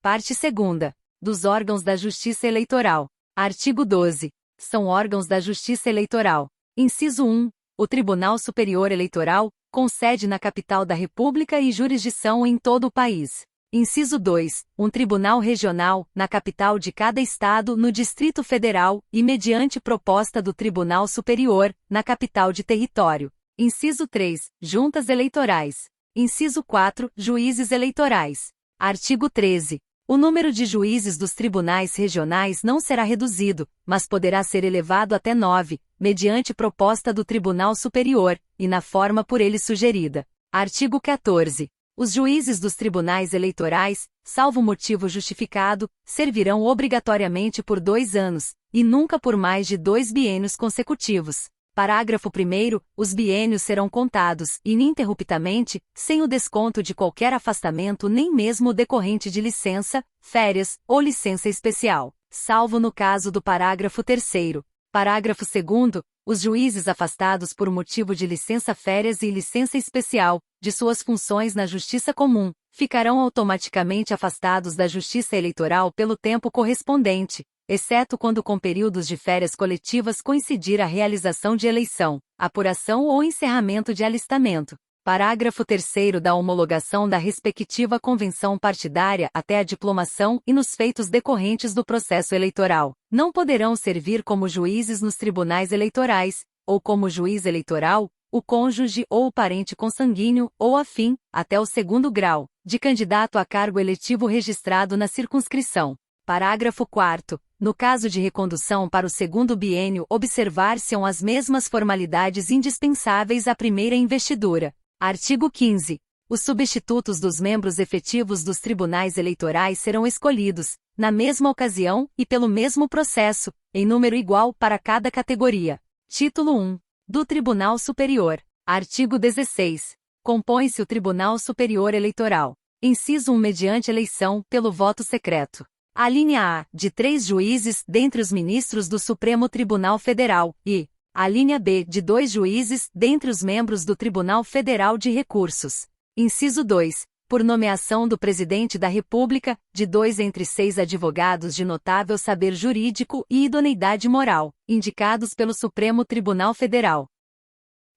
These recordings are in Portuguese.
Parte 2ª. Dos órgãos da Justiça Eleitoral. Artigo 12. São órgãos da Justiça Eleitoral. Inciso 1. O Tribunal Superior Eleitoral, com sede na capital da República e jurisdição em todo o país. Inciso 2. Um tribunal regional, na capital de cada estado no Distrito Federal, e mediante proposta do Tribunal Superior, na capital de território. Inciso 3. Juntas eleitorais. Inciso 4. Juízes eleitorais. Artigo 13. O número de juízes dos tribunais regionais não será reduzido, mas poderá ser elevado até 9, mediante proposta do Tribunal Superior, e na forma por ele sugerida. Artigo 14. Os juízes dos tribunais eleitorais, salvo motivo justificado, servirão obrigatoriamente por 2 anos, e nunca por mais de 2 biênios consecutivos. Parágrafo 1º. Os biênios serão contados, ininterruptamente, sem o desconto de qualquer afastamento nem mesmo decorrente de licença, férias, ou licença especial, salvo no caso do parágrafo 3º. Parágrafo 2º. Os juízes afastados por motivo de licença-férias e licença especial, de suas funções na Justiça Comum, ficarão automaticamente afastados da Justiça Eleitoral pelo tempo correspondente, exceto quando com períodos de férias coletivas coincidir a realização de eleição, apuração ou encerramento de alistamento. Parágrafo 3º. Da homologação da respectiva convenção partidária até a diplomação e nos feitos decorrentes do processo eleitoral, não poderão servir como juízes nos tribunais eleitorais, ou como juiz eleitoral, o cônjuge ou o parente consanguíneo, ou afim, até o 2º grau, de candidato a cargo eletivo registrado na circunscrição. Parágrafo 4º. No caso de recondução para o 2º biênio, observar-se-ão as mesmas formalidades indispensáveis à primeira investidura. Artigo 15. Os substitutos dos membros efetivos dos tribunais eleitorais serão escolhidos, na mesma ocasião e pelo mesmo processo, em número igual para cada categoria. Título 1. Do Tribunal Superior. Artigo 16. Compõe-se o Tribunal Superior Eleitoral. Inciso 1. Mediante eleição, pelo voto secreto. A linha A, de 3 juízes, dentre os ministros do Supremo Tribunal Federal, e a linha B, de 2 juízes, dentre os membros do Tribunal Federal de Recursos. Inciso 2. Por nomeação do Presidente da República, de 2 entre 6 advogados de notável saber jurídico e idoneidade moral, indicados pelo Supremo Tribunal Federal.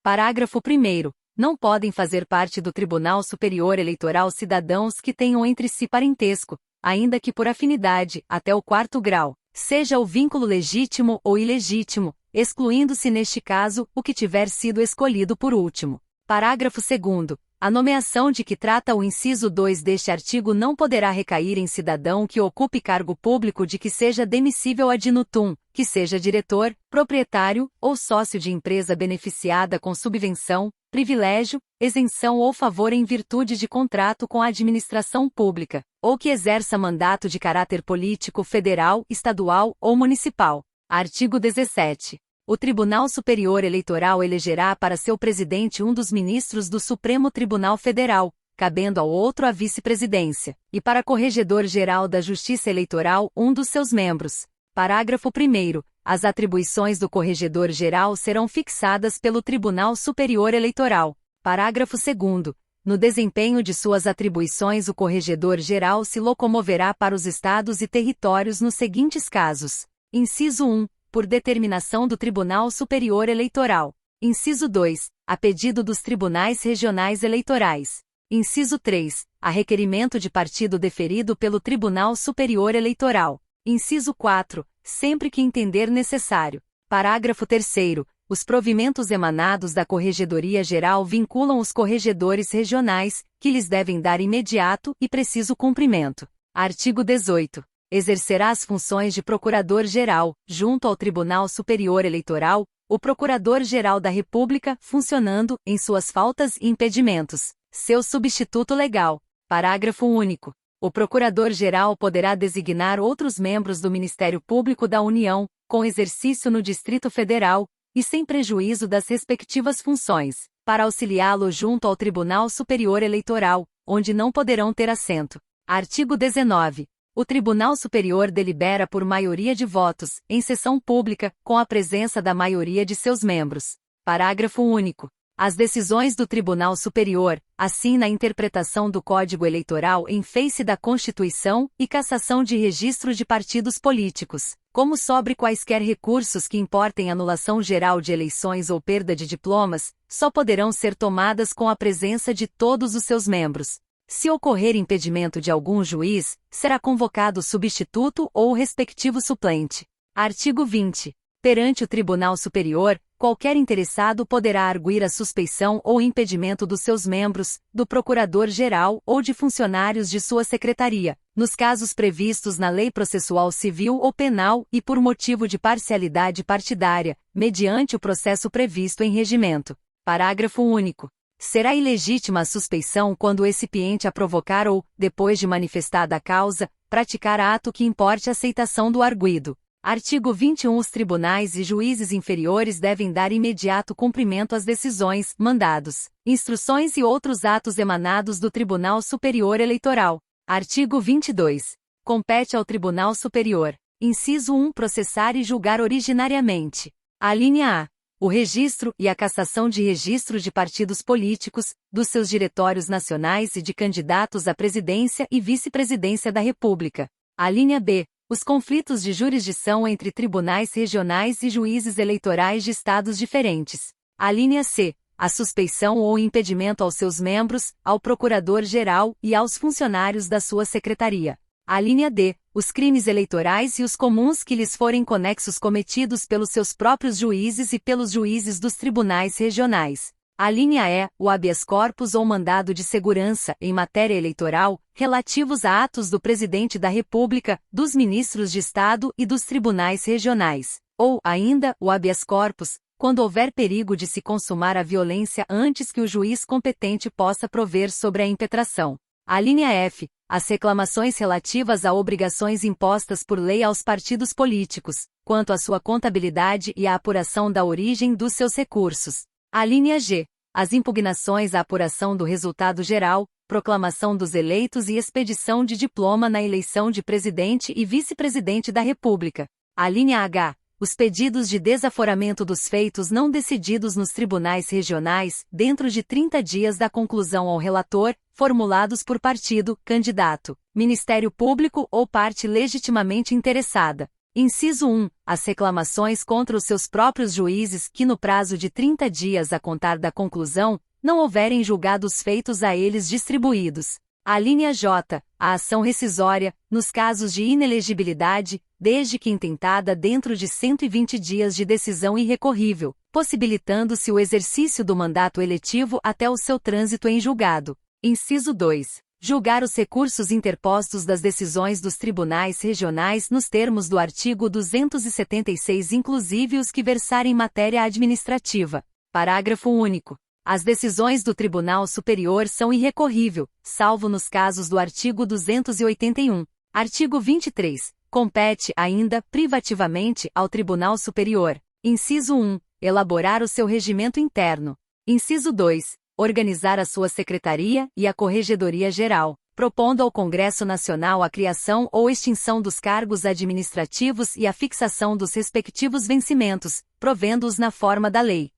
Parágrafo 1º. Não podem fazer parte do Tribunal Superior Eleitoral cidadãos que tenham entre si parentesco, ainda que por afinidade, até o 4º grau, seja o vínculo legítimo ou ilegítimo, excluindo-se neste caso o que tiver sido escolhido por último. Parágrafo 2º. A nomeação de que trata o inciso 2 deste artigo não poderá recair em cidadão que ocupe cargo público de que seja demissível ad nutum, que seja diretor, proprietário ou sócio de empresa beneficiada com subvenção, privilégio, isenção ou favor em virtude de contrato com a administração pública, ou que exerça mandato de caráter político federal, estadual ou municipal. Artigo 17. O Tribunal Superior Eleitoral elegerá para seu presidente um dos ministros do Supremo Tribunal Federal, cabendo ao outro a vice-presidência, e para corregedor-geral da Justiça Eleitoral um dos seus membros. Parágrafo 1º. As atribuições do corregedor-geral serão fixadas pelo Tribunal Superior Eleitoral. Parágrafo 2º. No desempenho de suas atribuições o corregedor-geral se locomoverá para os estados e territórios nos seguintes casos. Inciso 1. Por determinação do Tribunal Superior Eleitoral. Inciso 2. A pedido dos tribunais regionais eleitorais. Inciso 3. A requerimento de partido deferido pelo Tribunal Superior Eleitoral. Inciso 4. Sempre que entender necessário. Parágrafo 3º. Os provimentos emanados da Corregedoria Geral vinculam os corregedores regionais, que lhes devem dar imediato e preciso cumprimento. Artigo 18. Exercerá as funções de Procurador-Geral, junto ao Tribunal Superior Eleitoral, o Procurador-Geral da República, funcionando, em suas faltas e impedimentos, seu substituto legal. Parágrafo único. O Procurador-Geral poderá designar outros membros do Ministério Público da União, com exercício no Distrito Federal, e sem prejuízo das respectivas funções, para auxiliá-lo junto ao Tribunal Superior Eleitoral, onde não poderão ter assento. Artigo 19. O Tribunal Superior delibera por maioria de votos, em sessão pública, com a presença da maioria de seus membros. Parágrafo único. As decisões do Tribunal Superior, assim na interpretação do Código Eleitoral em face da Constituição e cassação de registro de partidos políticos, como sobre quaisquer recursos que importem anulação geral de eleições ou perda de diplomas, só poderão ser tomadas com a presença de todos os seus membros. Se ocorrer impedimento de algum juiz, será convocado o substituto ou o respectivo suplente. Artigo 20. Perante o Tribunal Superior, qualquer interessado poderá arguir a suspeição ou impedimento dos seus membros, do Procurador-Geral ou de funcionários de sua secretaria, nos casos previstos na Lei Processual Civil ou Penal e por motivo de parcialidade partidária, mediante o processo previsto em regimento. Parágrafo único. Será ilegítima a suspeição quando o recipiente a provocar ou, depois de manifestada a causa, praticar ato que importe a aceitação do arguido. Artigo 21. Os tribunais e juízes inferiores devem dar imediato cumprimento às decisões, mandados, instruções e outros atos emanados do Tribunal Superior Eleitoral. Artigo 22. Compete ao Tribunal Superior, inciso 1, processar e julgar originariamente. Alínea A. O registro e a cassação de registros de partidos políticos, dos seus diretórios nacionais e de candidatos à presidência e vice-presidência da República. Alínea B. Os conflitos de jurisdição entre tribunais regionais e juízes eleitorais de estados diferentes. Alínea C. A suspeição ou impedimento aos seus membros, ao Procurador-Geral e aos funcionários da sua secretaria. Alínea D. Os crimes eleitorais e os comuns que lhes forem conexos cometidos pelos seus próprios juízes e pelos juízes dos tribunais regionais. Alínea E. O habeas corpus ou mandado de segurança, em matéria eleitoral, relativos a atos do Presidente da República, dos ministros de Estado e dos tribunais regionais. Ou, ainda, o habeas corpus, quando houver perigo de se consumar a violência antes que o juiz competente possa prover sobre a impetração. Alínea F. As reclamações relativas a obrigações impostas por lei aos partidos políticos, quanto à sua contabilidade e à apuração da origem dos seus recursos. Alínea G. As impugnações à apuração do resultado geral, proclamação dos eleitos e expedição de diploma na eleição de presidente e vice-presidente da República. Alínea H. Os pedidos de desaforamento dos feitos não decididos nos tribunais regionais, dentro de 30 dias da conclusão ao relator, formulados por partido, candidato, Ministério Público ou parte legitimamente interessada. Inciso 1. As reclamações contra os seus próprios juízes que no prazo de 30 dias a contar da conclusão, não houverem julgado os feitos a eles distribuídos. Alínea J. A ação rescisória, nos casos de inelegibilidade, desde que intentada dentro de 120 dias de decisão irrecorrível, possibilitando-se o exercício do mandato eletivo até o seu trânsito em julgado. Inciso 2. Julgar os recursos interpostos das decisões dos tribunais regionais nos termos do artigo 276, inclusive os que versarem matéria administrativa. Parágrafo único. As decisões do Tribunal Superior são irrecorríveis, salvo nos casos do artigo 281. Artigo 23. Compete ainda, privativamente, ao Tribunal Superior. Inciso 1. Elaborar o seu regimento interno. Inciso 2. Organizar a sua secretaria e a Corregedoria Geral, propondo ao Congresso Nacional a criação ou extinção dos cargos administrativos e a fixação dos respectivos vencimentos, provendo-os na forma da lei.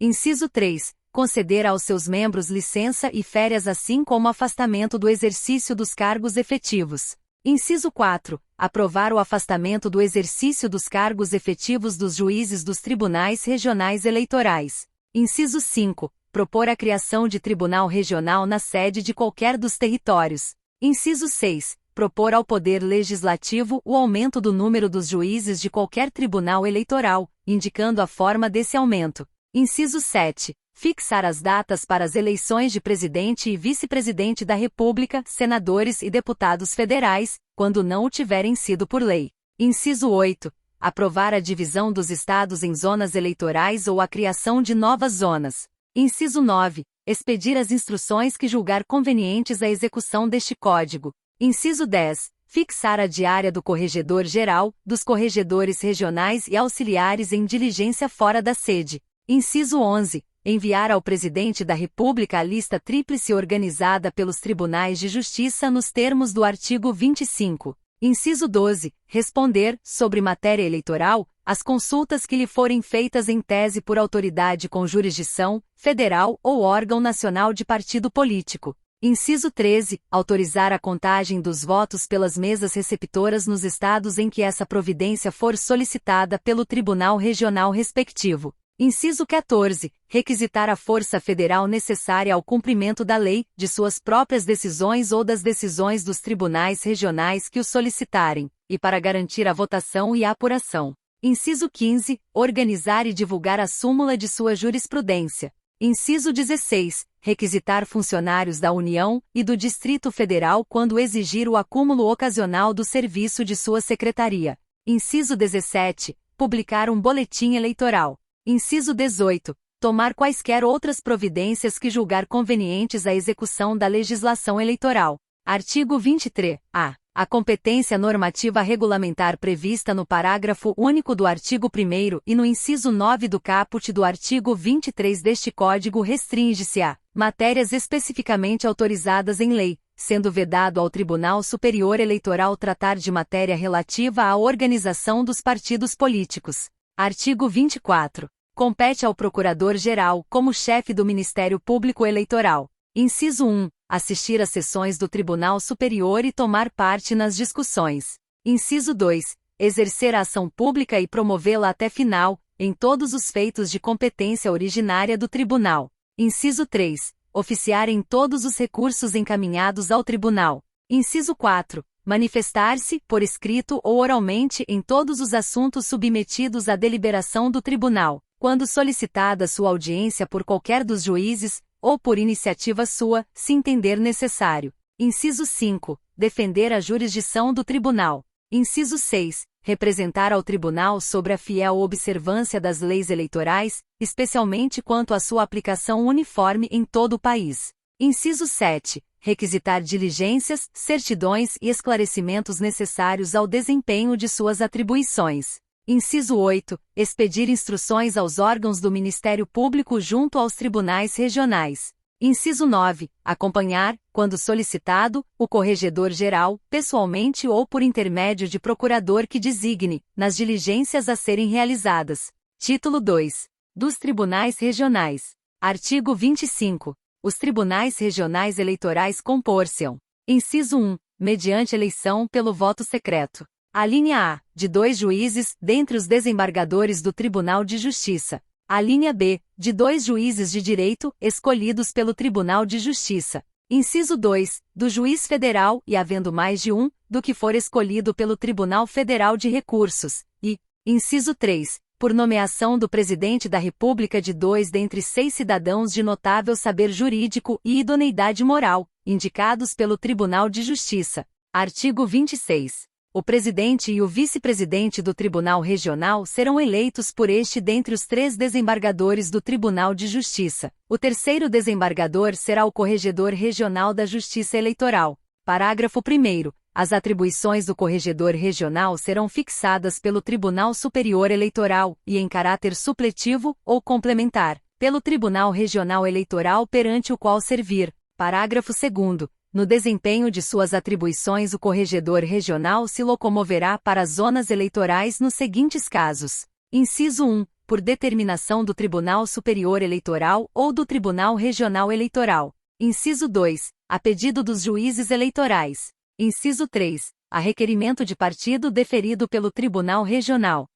Inciso 3. Conceder aos seus membros licença e férias assim como afastamento do exercício dos cargos efetivos. Inciso 4. Aprovar o afastamento do exercício dos cargos efetivos dos juízes dos tribunais regionais eleitorais. Inciso 5. Propor a criação de tribunal regional na sede de qualquer dos territórios. Inciso 6. Propor ao Poder Legislativo o aumento do número dos juízes de qualquer tribunal eleitoral, indicando a forma desse aumento. Inciso 7. Fixar as datas para as eleições de presidente e vice-presidente da República, senadores e deputados federais, quando não o tiverem sido por lei. Inciso 8. Aprovar a divisão dos estados em zonas eleitorais ou a criação de novas zonas. Inciso 9. Expedir as instruções que julgar convenientes à execução deste Código. Inciso 10. Fixar a diária do Corregedor-Geral, dos corregedores regionais e auxiliares em diligência fora da sede. Inciso 11. Enviar ao Presidente da República a lista tríplice organizada pelos Tribunais de Justiça nos termos do artigo 25. Inciso 12. Responder, sobre matéria eleitoral, as consultas que lhe forem feitas em tese por autoridade com jurisdição, federal ou órgão nacional de partido político. Inciso 13. Autorizar a contagem dos votos pelas mesas receptoras nos estados em que essa providência for solicitada pelo Tribunal Regional respectivo. Inciso 14. Requisitar a força federal necessária ao cumprimento da lei, de suas próprias decisões ou das decisões dos tribunais regionais que o solicitarem, e para garantir a votação e a apuração. Inciso 15. Organizar e divulgar a súmula de sua jurisprudência. Inciso 16. Requisitar funcionários da União e do Distrito Federal quando exigir o acúmulo ocasional do serviço de sua secretaria. Inciso 17. Publicar um boletim eleitoral. Inciso 18. Tomar quaisquer outras providências que julgar convenientes à execução da legislação eleitoral. Artigo 23-A. A competência normativa regulamentar prevista no parágrafo único do artigo 1º e no inciso 9 do caput do artigo 23 deste Código restringe-se a matérias especificamente autorizadas em lei, sendo vedado ao Tribunal Superior Eleitoral tratar de matéria relativa à organização dos partidos políticos. Artigo 24. Compete ao Procurador-Geral, como chefe do Ministério Público Eleitoral. Inciso 1. Assistir às sessões do Tribunal Superior e tomar parte nas discussões. Inciso 2. Exercer a ação pública e promovê-la até final, em todos os feitos de competência originária do Tribunal. Inciso 3. Oficiar em todos os recursos encaminhados ao Tribunal. Inciso 4. Manifestar-se, por escrito ou oralmente, em todos os assuntos submetidos à deliberação do Tribunal, quando solicitada sua audiência por qualquer dos juízes, ou por iniciativa sua, se entender necessário. Inciso 5. Defender a jurisdição do Tribunal. Inciso 6. Representar ao Tribunal sobre a fiel observância das leis eleitorais, especialmente quanto à sua aplicação uniforme em todo o país. Inciso 7. Requisitar diligências, certidões e esclarecimentos necessários ao desempenho de suas atribuições. Inciso 8. Expedir instruções aos órgãos do Ministério Público junto aos tribunais regionais. Inciso 9. Acompanhar, quando solicitado, o Corregedor-Geral, pessoalmente ou por intermédio de procurador que designe, nas diligências a serem realizadas. Título 2. Dos Tribunais Regionais. Artigo 25. Os Tribunais Regionais Eleitorais compor-se-ão. Inciso 1. Mediante eleição pelo voto secreto. A linha A, de 2 juízes, dentre os desembargadores do Tribunal de Justiça. A linha B, de 2 juízes de direito, escolhidos pelo Tribunal de Justiça. Inciso 2, do juiz federal e, havendo mais de um, do que for escolhido pelo Tribunal Federal de Recursos. E, inciso 3, por nomeação do Presidente da República de 2 dentre 6 cidadãos de notável saber jurídico e idoneidade moral, indicados pelo Tribunal de Justiça. Artigo 26. O presidente e o vice-presidente do Tribunal Regional serão eleitos por este dentre os 3 desembargadores do Tribunal de Justiça. O terceiro desembargador será o Corregedor Regional da Justiça Eleitoral. Parágrafo 1º. As atribuições do Corregedor Regional serão fixadas pelo Tribunal Superior Eleitoral e, em caráter supletivo ou complementar, pelo Tribunal Regional Eleitoral perante o qual servir. Parágrafo 2º. No desempenho de suas atribuições, o Corregedor Regional se locomoverá para as zonas eleitorais nos seguintes casos. Inciso 1. Por determinação do Tribunal Superior Eleitoral ou do Tribunal Regional Eleitoral. Inciso 2. A pedido dos juízes eleitorais. Inciso 3. A requerimento de partido deferido pelo Tribunal Regional.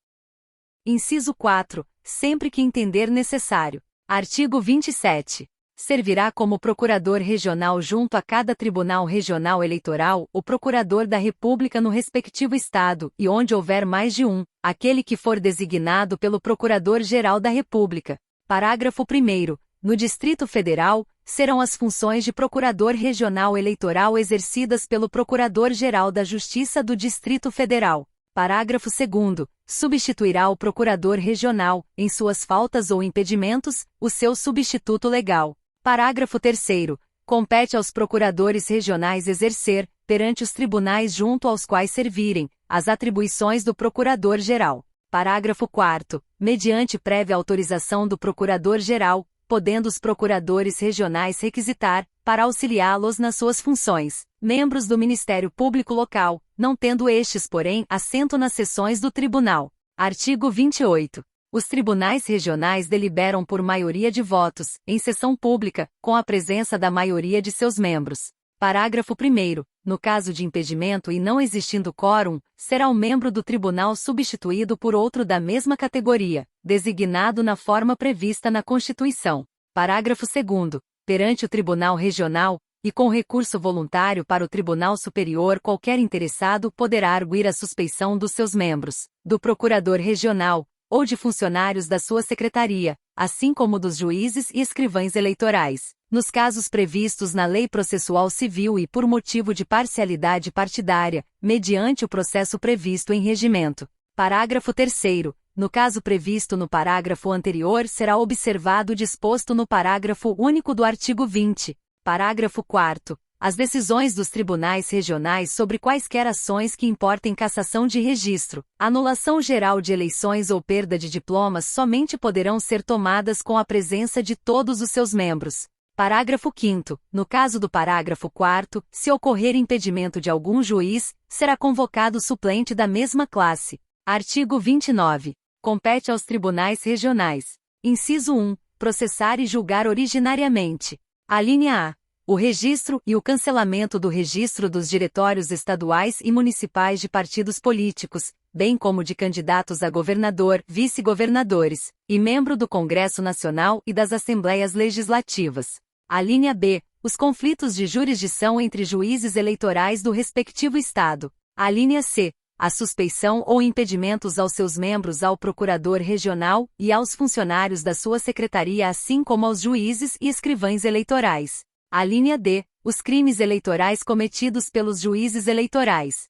Inciso 4. Sempre que entender necessário. Artigo 27. Servirá como procurador regional junto a cada Tribunal Regional Eleitoral o Procurador da República no respectivo Estado e onde houver mais de um, aquele que for designado pelo Procurador-Geral da República. Parágrafo 1º. No Distrito Federal, serão as funções de Procurador Regional Eleitoral exercidas pelo Procurador-Geral da Justiça do Distrito Federal. Parágrafo 2º. Substituirá o Procurador Regional, em suas faltas ou impedimentos, o seu substituto legal. Parágrafo 3º. Compete aos procuradores regionais exercer, perante os tribunais junto aos quais servirem, as atribuições do Procurador-Geral. Parágrafo 4º. Mediante prévia autorização do Procurador-Geral, podendo os procuradores regionais requisitar, para auxiliá-los nas suas funções, membros do Ministério Público Local, não tendo estes, porém, assento nas sessões do Tribunal. Artigo 28. Os tribunais regionais deliberam por maioria de votos, em sessão pública, com a presença da maioria de seus membros. Parágrafo 1º. No caso de impedimento e não existindo quórum, será o membro do tribunal substituído por outro da mesma categoria, designado na forma prevista na Constituição. Parágrafo 2º. Perante o Tribunal Regional, e com recurso voluntário para o Tribunal Superior, qualquer interessado poderá arguir a suspeição dos seus membros, do Procurador Regional, ou de funcionários da sua secretaria, assim como dos juízes e escrivães eleitorais, nos casos previstos na Lei Processual Civil e por motivo de parcialidade partidária, mediante o processo previsto em regimento. Parágrafo 3º. No caso previsto no parágrafo anterior, será observado o disposto no parágrafo único do artigo 20. Parágrafo 4º. As decisões dos tribunais regionais sobre quaisquer ações que importem cassação de registro, anulação geral de eleições ou perda de diplomas somente poderão ser tomadas com a presença de todos os seus membros. Parágrafo 5º. No caso do parágrafo 4º, se ocorrer impedimento de algum juiz, será convocado suplente da mesma classe. Artigo 29. Compete aos tribunais regionais. Inciso 1. Processar e julgar originariamente. Alínea A. O registro e o cancelamento do registro dos diretórios estaduais e municipais de partidos políticos, bem como de candidatos a governador, vice-governadores, e membro do Congresso Nacional e das Assembleias Legislativas. Alínea B. Os conflitos de jurisdição entre juízes eleitorais do respectivo estado. Alínea C. A suspeição ou impedimentos aos seus membros, ao procurador regional e aos funcionários da sua secretaria, assim como aos juízes e escrivães eleitorais. Alínea D. Os crimes eleitorais cometidos pelos juízes eleitorais.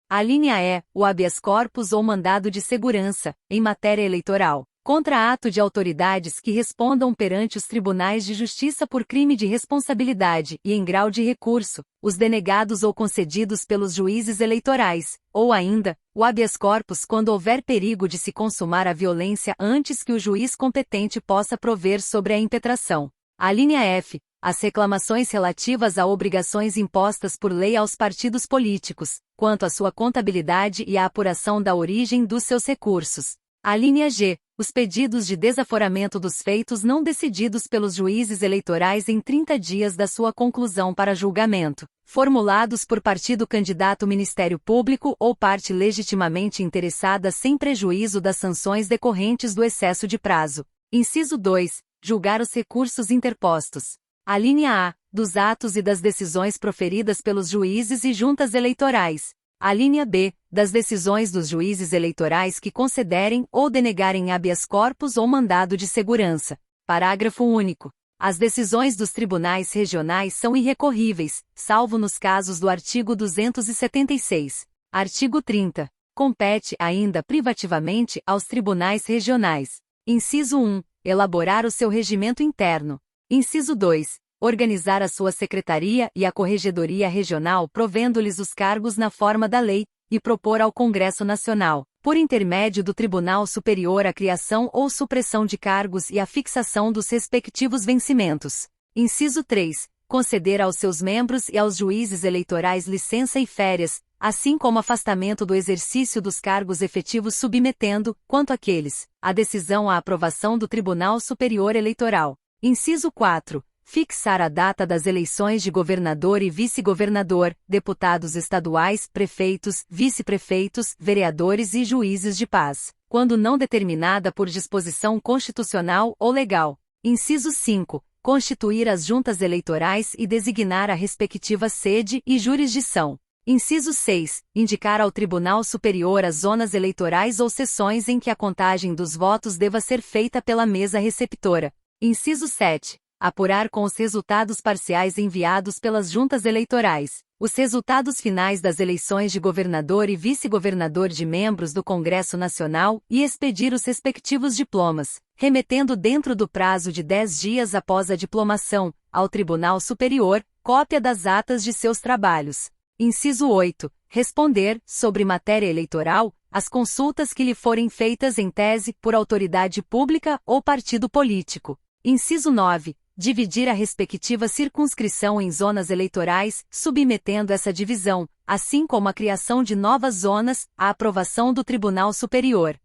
Alínea E. O habeas corpus ou mandado de segurança, em matéria eleitoral, contra ato de autoridades que respondam perante os tribunais de justiça por crime de responsabilidade e em grau de recurso, os denegados ou concedidos pelos juízes eleitorais, ou ainda, o habeas corpus quando houver perigo de se consumar a violência antes que o juiz competente possa prover sobre a impetração. Alínea F. As reclamações relativas a obrigações impostas por lei aos partidos políticos, quanto à sua contabilidade e à apuração da origem dos seus recursos. Alínea G. Os pedidos de desaforamento dos feitos não decididos pelos juízes eleitorais em 30 dias da sua conclusão para julgamento, formulados por partido candidato Ministério Público ou parte legitimamente interessada sem prejuízo das sanções decorrentes do excesso de prazo. Inciso 2. Julgar os recursos interpostos. Alínea A. Dos atos e das decisões proferidas pelos juízes e juntas eleitorais. Alínea B. Das decisões dos juízes eleitorais que concederem ou denegarem habeas corpus ou mandado de segurança. Parágrafo único. As decisões dos tribunais regionais são irrecorríveis, salvo nos casos do artigo 276. Artigo 30. Compete ainda privativamente aos tribunais regionais. Inciso 1. Elaborar o seu regimento interno. Inciso 2. Organizar a sua secretaria e a corregedoria regional provendo-lhes os cargos na forma da lei, e propor ao Congresso Nacional, por intermédio do Tribunal Superior, a criação ou supressão de cargos e a fixação dos respectivos vencimentos. Inciso 3. Conceder aos seus membros e aos juízes eleitorais licença e férias, assim como afastamento do exercício dos cargos efetivos, submetendo, quanto àqueles, a decisão à aprovação do Tribunal Superior Eleitoral. Inciso 4. Fixar a data das eleições de governador e vice-governador, deputados estaduais, prefeitos, vice-prefeitos, vereadores e juízes de paz, quando não determinada por disposição constitucional ou legal. Inciso 5. Constituir as juntas eleitorais e designar a respectiva sede e jurisdição. Inciso 6. Indicar ao Tribunal Superior as zonas eleitorais ou sessões em que a contagem dos votos deva ser feita pela mesa receptora. Inciso 7. Apurar com os resultados parciais enviados pelas juntas eleitorais os resultados finais das eleições de governador e vice-governador de membros do Congresso Nacional e expedir os respectivos diplomas, remetendo dentro do prazo de 10 dias após a diplomação, ao Tribunal Superior, cópia das atas de seus trabalhos. Inciso 8. Responder, sobre matéria eleitoral, às consultas que lhe forem feitas em tese por autoridade pública ou partido político. Inciso 9. Dividir a respectiva circunscrição em zonas eleitorais, submetendo essa divisão, assim como a criação de novas zonas, à aprovação do Tribunal Superior.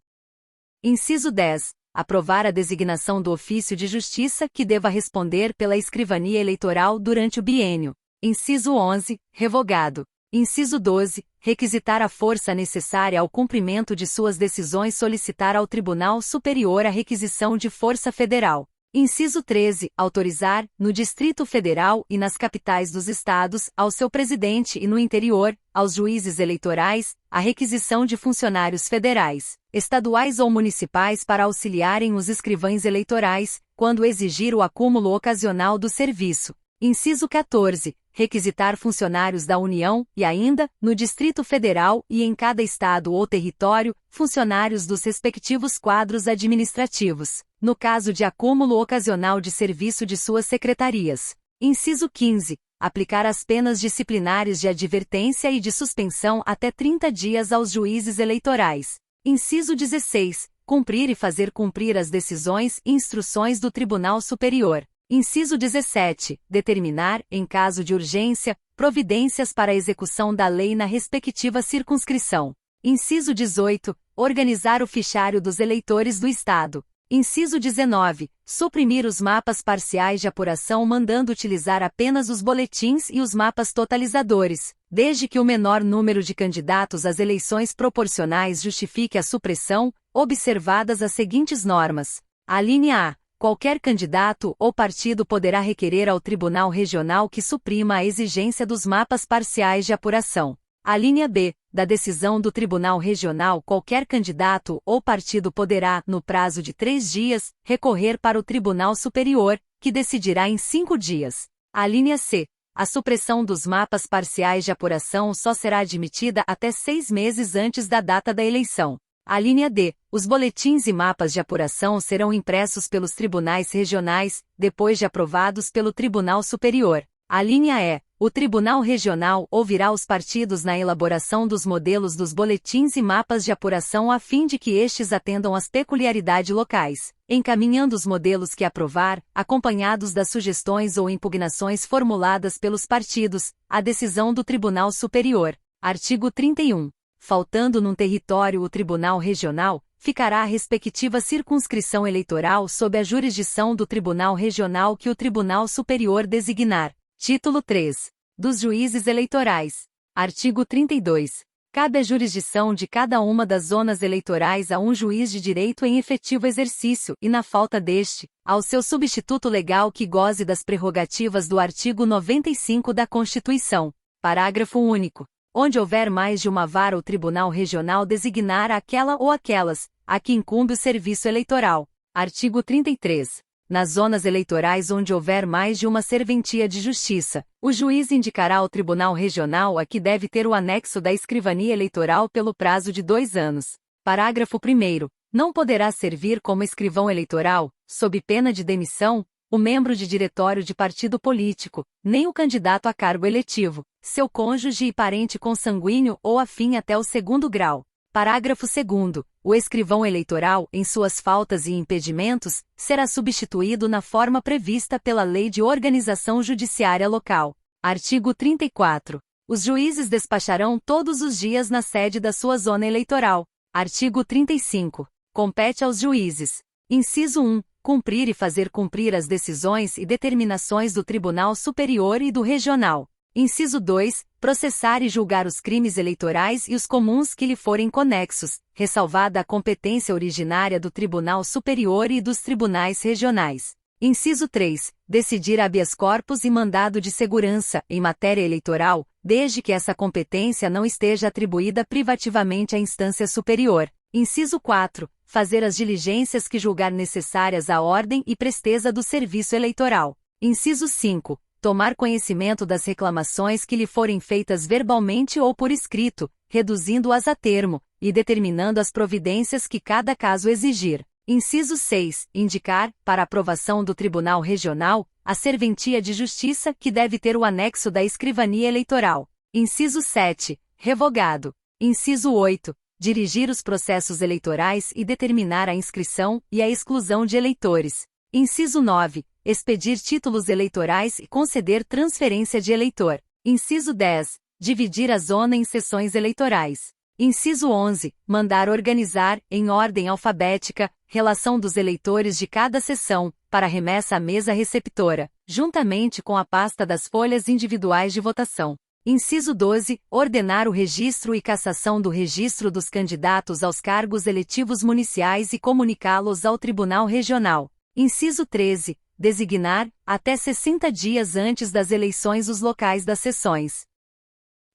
Inciso 10. Aprovar a designação do ofício de justiça que deva responder pela escrivania eleitoral durante o biênio. Inciso 11. Revogado. Inciso 12. Requisitar a força necessária ao cumprimento de suas decisões, solicitar ao Tribunal Superior a requisição de força federal. Inciso 13. Autorizar, no Distrito Federal e nas capitais dos estados, ao seu presidente e no interior, aos juízes eleitorais, a requisição de funcionários federais, estaduais ou municipais para auxiliarem os escrivães eleitorais, quando exigir o acúmulo ocasional do serviço. Inciso 14. Requisitar funcionários da União, e ainda, no Distrito Federal e em cada estado ou território, funcionários dos respectivos quadros administrativos, no caso de acúmulo ocasional de serviço de suas secretarias. Inciso 15. Aplicar as penas disciplinares de advertência e de suspensão até 30 dias aos juízes eleitorais. Inciso 16. Cumprir e fazer cumprir as decisões e instruções do Tribunal Superior. Inciso 17. Determinar, em caso de urgência, providências para a execução da lei na respectiva circunscrição. Inciso 18. Organizar o fichário dos eleitores do Estado. Inciso 19. Suprimir os mapas parciais de apuração, mandando utilizar apenas os boletins e os mapas totalizadores, desde que o menor número de candidatos às eleições proporcionais justifique a supressão, observadas as seguintes normas. Alínea A. Qualquer candidato ou partido poderá requerer ao Tribunal Regional que suprima a exigência dos mapas parciais de apuração. Alínea B. Da decisão do Tribunal Regional, qualquer candidato ou partido poderá, no prazo de 3 dias, recorrer para o Tribunal Superior, que decidirá em 5 dias. Alínea C. A supressão dos mapas parciais de apuração só será admitida até 6 meses antes da data da eleição. Alínea D. Os boletins e mapas de apuração serão impressos pelos tribunais regionais, depois de aprovados pelo Tribunal Superior. Alínea E. O Tribunal Regional ouvirá os partidos na elaboração dos modelos dos boletins e mapas de apuração a fim de que estes atendam às peculiaridades locais, encaminhando os modelos que aprovar, acompanhados das sugestões ou impugnações formuladas pelos partidos, à decisão do Tribunal Superior. Artigo 31. Faltando num território o Tribunal Regional, ficará a respectiva circunscrição eleitoral sob a jurisdição do Tribunal Regional que o Tribunal Superior designar. Título 3. Dos juízes eleitorais. Artigo 32. Cabe a jurisdição de cada uma das zonas eleitorais a um juiz de direito em efetivo exercício e, na falta deste, ao seu substituto legal que goze das prerrogativas do artigo 95 da Constituição. Parágrafo único. Onde houver mais de uma vara, o Tribunal Regional designar aquela ou aquelas, a que incumbe o serviço eleitoral. Artigo 33. Nas zonas eleitorais onde houver mais de uma serventia de justiça, o juiz indicará ao Tribunal Regional a que deve ter o anexo da escrivania eleitoral pelo prazo de 2 anos. Parágrafo 1º. Não poderá servir como escrivão eleitoral, sob pena de demissão, o membro de diretório de partido político, nem o candidato a cargo eletivo, seu cônjuge e parente consanguíneo ou afim até o 2º grau. Parágrafo 2º. O escrivão eleitoral, em suas faltas e impedimentos, será substituído na forma prevista pela Lei de Organização Judiciária Local. Artigo 34. Os juízes despacharão todos os dias na sede da sua zona eleitoral. Artigo 35. Compete aos juízes. Inciso 1. Cumprir e fazer cumprir as decisões e determinações do Tribunal Superior e do Regional. Inciso 2. Processar e julgar os crimes eleitorais e os comuns que lhe forem conexos, ressalvada a competência originária do Tribunal Superior e dos tribunais regionais. Inciso 3. Decidir habeas corpus e mandado de segurança, em matéria eleitoral, desde que essa competência não esteja atribuída privativamente à instância superior. Inciso 4. Fazer as diligências que julgar necessárias à ordem e presteza do serviço eleitoral. Inciso 5. Tomar conhecimento das reclamações que lhe forem feitas verbalmente ou por escrito, reduzindo-as a termo, e determinando as providências que cada caso exigir. Inciso 6. Indicar, para aprovação do Tribunal Regional, a serventia de justiça que deve ter o anexo da escrivania eleitoral. Inciso 7. Revogado. Inciso 8. Dirigir os processos eleitorais e determinar a inscrição e a exclusão de eleitores. Inciso 9. Expedir títulos eleitorais e conceder transferência de eleitor. Inciso 10. Dividir a zona em seções eleitorais. Inciso 11. Mandar organizar, em ordem alfabética, relação dos eleitores de cada seção, para remessa à mesa receptora, juntamente com a pasta das folhas individuais de votação. Inciso 12. Ordenar o registro e cassação do registro dos candidatos aos cargos eletivos municipais e comunicá-los ao Tribunal Regional. Inciso 13. Designar, até 60 dias antes das eleições, os locais das sessões.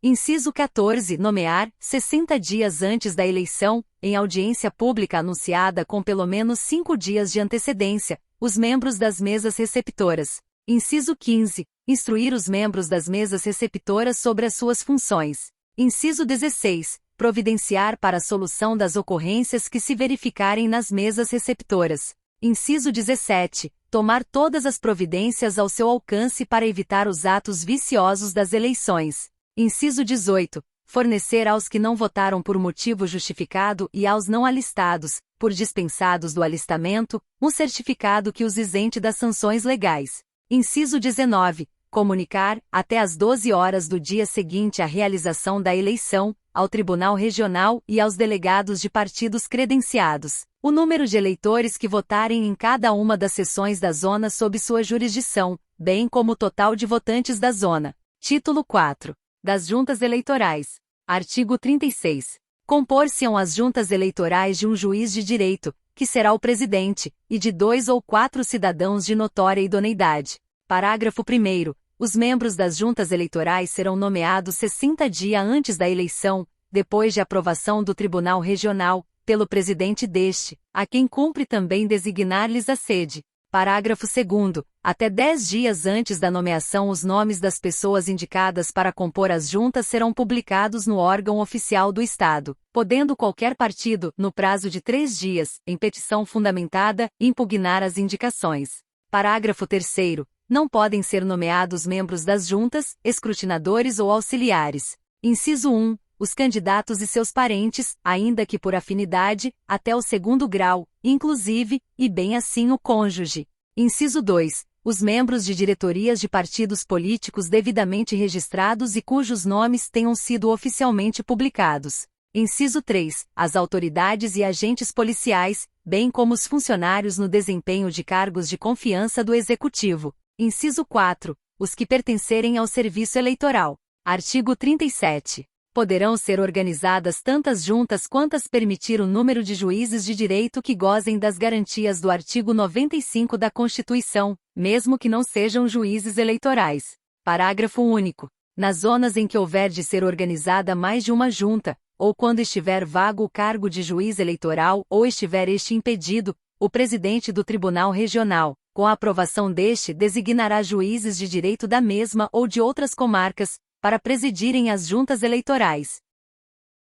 Inciso 14. Nomear, 60 dias antes da eleição, em audiência pública anunciada com pelo menos 5 dias de antecedência, os membros das mesas receptoras. Inciso 15. Instruir os membros das mesas receptoras sobre as suas funções. Inciso 16. Providenciar para a solução das ocorrências que se verificarem nas mesas receptoras. Inciso 17. Tomar todas as providências ao seu alcance para evitar os atos viciosos das eleições. Inciso 18. Fornecer aos que não votaram por motivo justificado e aos não alistados, por dispensados do alistamento, um certificado que os isente das sanções legais. Inciso 19. Comunicar, até às 12 horas do dia seguinte à realização da eleição, ao Tribunal Regional e aos delegados de partidos credenciados, o número de eleitores que votarem em cada uma das seções da zona sob sua jurisdição, bem como o total de votantes da zona. Título 4. Das Juntas Eleitorais. Artigo 36. Compor-se-ão as juntas eleitorais de um juiz de direito, que será o presidente, e de 2 ou 4 cidadãos de notória idoneidade. Parágrafo 1º. Os membros das juntas eleitorais serão nomeados 60 dias antes da eleição, depois de aprovação do Tribunal Regional, pelo presidente deste, a quem cumpre também designar-lhes a sede. Parágrafo 2º. Até 10 dias antes da nomeação, os nomes das pessoas indicadas para compor as juntas serão publicados no órgão oficial do Estado, podendo qualquer partido, no prazo de 3 dias, em petição fundamentada, impugnar as indicações. Parágrafo 3º. Não podem ser nomeados membros das juntas, escrutinadores ou auxiliares. Inciso 1. Os candidatos e seus parentes, ainda que por afinidade, até o 2º grau, inclusive, e bem assim o cônjuge. Inciso 2. Os membros de diretorias de partidos políticos devidamente registrados e cujos nomes tenham sido oficialmente publicados. Inciso 3. As autoridades e agentes policiais, bem como os funcionários no desempenho de cargos de confiança do Executivo. Inciso 4. Os que pertencerem ao serviço eleitoral. Artigo 37. Poderão ser organizadas tantas juntas quantas permitir o número de juízes de direito que gozem das garantias do artigo 95 da Constituição, mesmo que não sejam juízes eleitorais. Parágrafo único. Nas zonas em que houver de ser organizada mais de uma junta, ou quando estiver vago o cargo de juiz eleitoral ou estiver este impedido, o presidente do Tribunal Regional, com a aprovação deste, designará juízes de direito da mesma ou de outras comarcas, para presidirem as juntas eleitorais.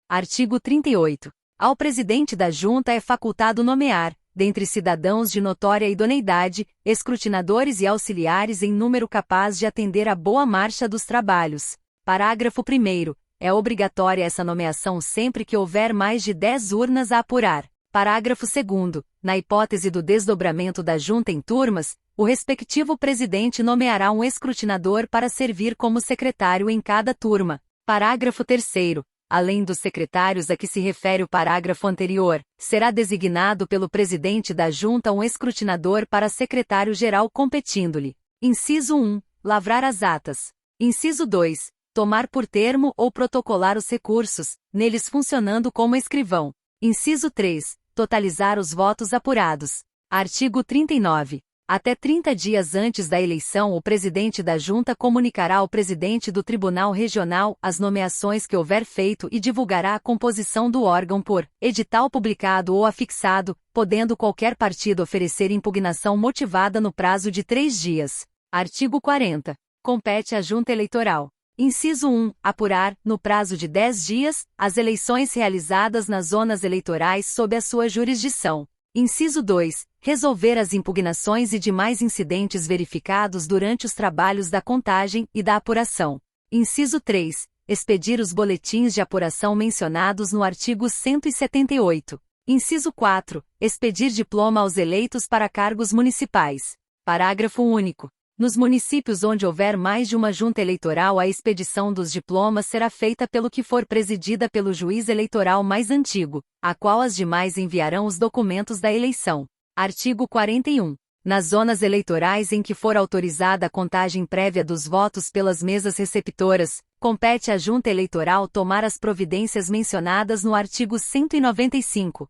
Artigo 38. Ao presidente da junta é facultado nomear, dentre cidadãos de notória idoneidade, escrutinadores e auxiliares em número capaz de atender à boa marcha dos trabalhos. Parágrafo 1º. É obrigatória essa nomeação sempre que houver mais de 10 urnas a apurar. Parágrafo 2º. Na hipótese do desdobramento da junta em turmas, o respectivo presidente nomeará um escrutinador para servir como secretário em cada turma. Parágrafo 3º. Além dos secretários a que se refere o parágrafo anterior, será designado pelo presidente da junta um escrutinador para secretário-geral competindo-lhe. Inciso 1. Lavrar as atas. Inciso 2. Tomar por termo ou protocolar os recursos, neles funcionando como escrivão. Inciso 3. Totalizar os votos apurados. Artigo 39. Até 30 dias antes da eleição, o presidente da junta comunicará ao presidente do Tribunal Regional as nomeações que houver feito e divulgará a composição do órgão por edital publicado ou afixado, podendo qualquer partido oferecer impugnação motivada no prazo de 3 dias. Artigo 40. Compete à junta eleitoral. Inciso 1. Apurar, no prazo de 10 dias, as eleições realizadas nas zonas eleitorais sob a sua jurisdição. Inciso 2. Resolver as impugnações e demais incidentes verificados durante os trabalhos da contagem e da apuração. Inciso 3. Expedir os boletins de apuração mencionados no artigo 178. Inciso 4. Expedir diploma aos eleitos para cargos municipais. Parágrafo único. Nos municípios onde houver mais de uma junta eleitoral, a expedição dos diplomas será feita pelo que for presidida pelo juiz eleitoral mais antigo, a qual as demais enviarão os documentos da eleição. Artigo 41. Nas zonas eleitorais em que for autorizada a contagem prévia dos votos pelas mesas receptoras, compete à junta eleitoral tomar as providências mencionadas no artigo 195.